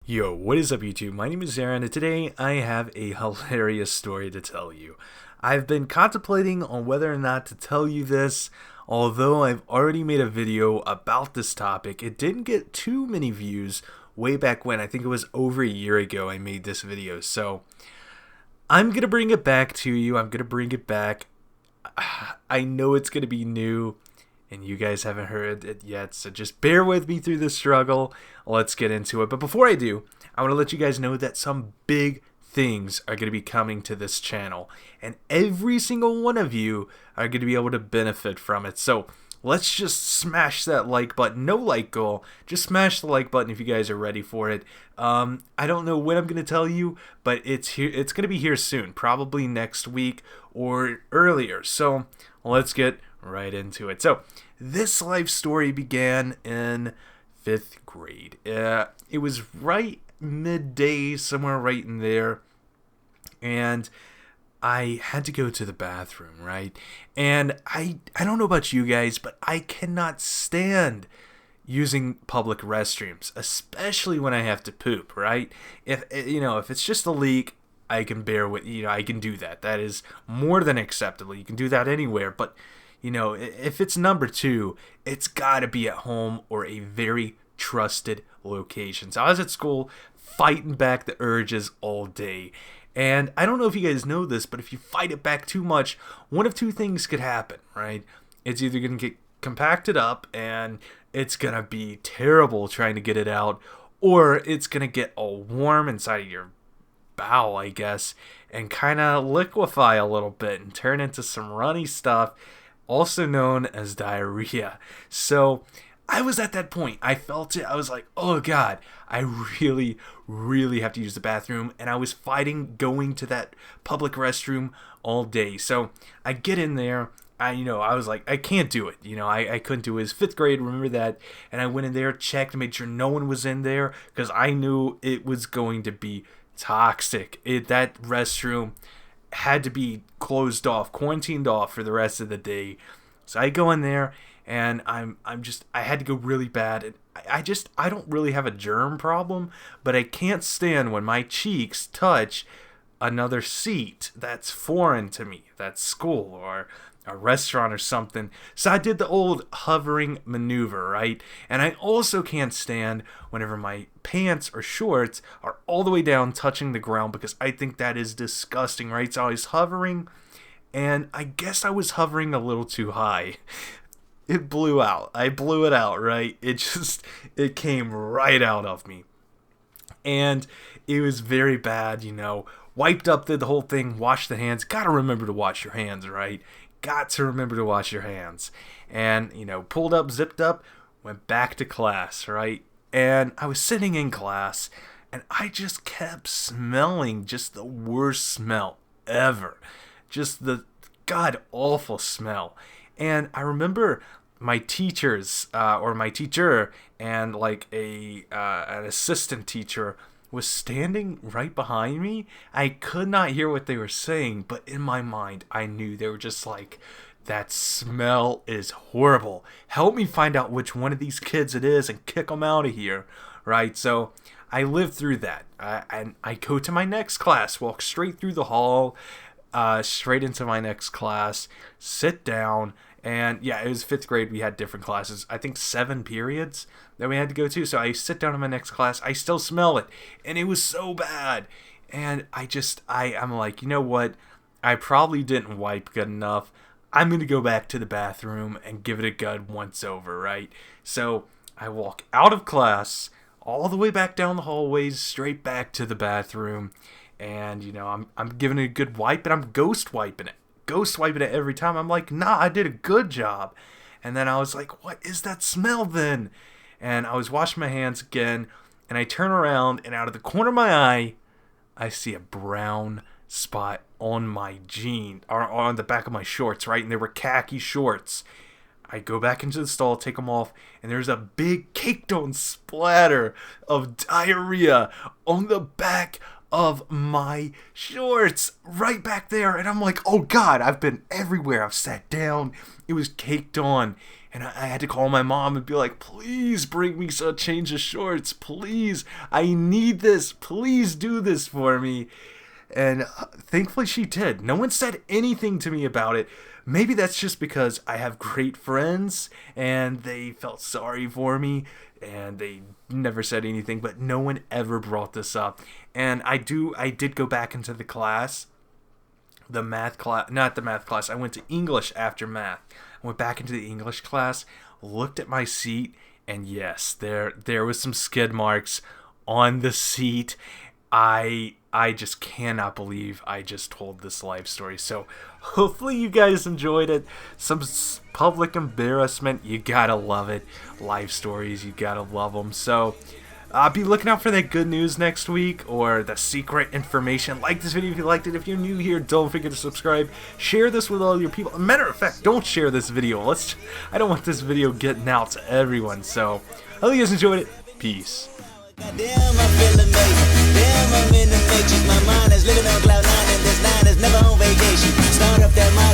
Yo, what is up YouTube? My name is Aaron and today I have a hilarious story to tell you. I've been contemplating on whether or not to tell you this, although I've already made a video about this topic. It didn't get too many views way back when. I think it was over a year ago I made this video. So I'm going to bring it back to you. I'm going to bring it back. I know it's going to be new and you guys haven't heard it yet, so just bear with me through the struggle. Let's get into it. But before I do, I want to let you guys know that some big things are going to be coming to this channel, and every single one of you are going to be able to benefit from it. So let's just smash that like button. No like goal, just smash the like button if you guys are ready for it. I don't know when I'm going to tell you, but it's here. It's going to be here soon, probably next week or earlier. So let's get right into it. So this life story began in 5th grade. It was right midday, somewhere right in there, and I had to go to the bathroom, right? And I don't know about you guys, but I cannot stand using public restrooms, especially when I have to poop, right? If it's just a leak, I can bear with, I can do that. That is more than acceptable. You can do that anywhere, but if it's number 2, it's got to be at home or a very trusted location. So I was at school fighting back the urges all day. And I don't know if you guys know this, but if you fight it back too much, one of two things could happen, right? It's either going to get compacted up and it's going to be terrible trying to get it out, or it's going to get all warm inside of your bowel, I guess, and kind of liquefy a little bit and turn into some runny stuff, also known as diarrhea. So I was at that point. I felt it. I was like, oh God, I really, really have to use the bathroom. And I was fighting going to that public restroom all day. So I get in there. I was like, I can't do it. I couldn't do it. It was 5th grade, remember that. And I went in there, checked, made sure no one was in there, because I knew it was going to be toxic. That restroom had to be closed off, quarantined off for the rest of the day. So I go in there and I had to go really bad. And I don't really have a germ problem, but I can't stand when my cheeks touch another seat that's foreign to me. That's school or a restaurant or something. So I did the old hovering maneuver, right? And I also can't stand whenever my pants or shorts are all the way down touching the ground, because I think that is disgusting, right? So I was hovering, and I guess I was hovering a little too high. It blew out. I blew it out, right? It came right out of me. And it was very bad, Wiped up, did the whole thing, washed the hands. Gotta remember to wash your hands, right? Got to remember to wash your hands. And, pulled up, zipped up, went back to class, right? And I was sitting in class, and I just kept smelling just the worst smell ever. Just the god-awful smell. And I remember my teachers, or my teacher, and like an assistant teacher was standing right behind me. I could not hear what they were saying, but in my mind, I knew they were just like, that smell is horrible. Help me find out which one of these kids it is and kick them out of here, right? So I lived through that. And I go to my next class, walk straight through the hall, straight into my next class, sit down, and yeah, it was 5th grade. We had different classes. I think 7 periods that we had to go to. So I sit down in my next class. I still smell it, and it was so bad. And I'm like, you know what? I probably didn't wipe good enough. I'm gonna go back to the bathroom and give it a good once over, right? So I walk out of class, all the way back down the hallways, straight back to the bathroom, and I'm giving it a good wipe, and I'm ghost wiping it every time. I'm like, nah, I did a good job. And then I was like, what is that smell then? And I was washing my hands again, and I turn around, and out of the corner of my eye, I see a brown spot on my jean, or on the back of my shorts, right? And they were khaki shorts. I go back into the stall, take them off, and there's a big caked on splatter of diarrhea on the back of my shorts right back there. And I'm like, oh God, I've been everywhere. I've sat down. It was caked on. And I had to call my mom and be like, please bring me a change of shorts. Please, I need this. Please do this for me. And thankfully she did. No one said anything to me about it. Maybe that's just because I have great friends and they felt sorry for me and they never said anything, but no one ever brought this up. And I did go back into the class, the math class, not the math class. I went to English after math. I went back into the English class, looked at my seat, and yes, there was some skid marks on the seat. I just cannot believe I just told this life story. So hopefully you guys enjoyed it. Some public embarrassment. You gotta love it. Life stories, you gotta love them. So be looking out for that good news next week or the secret information. Like this video if you liked it. If you're new here, don't forget to subscribe. Share this with all your people. Matter of fact, don't share this video. I don't want this video getting out to everyone. So hope you guys enjoyed it. Peace. Damn, I feel amazing. Damn, I'm in the matrix. My mind is living on cloud nine, and this line is never on vacation. Start up that mind.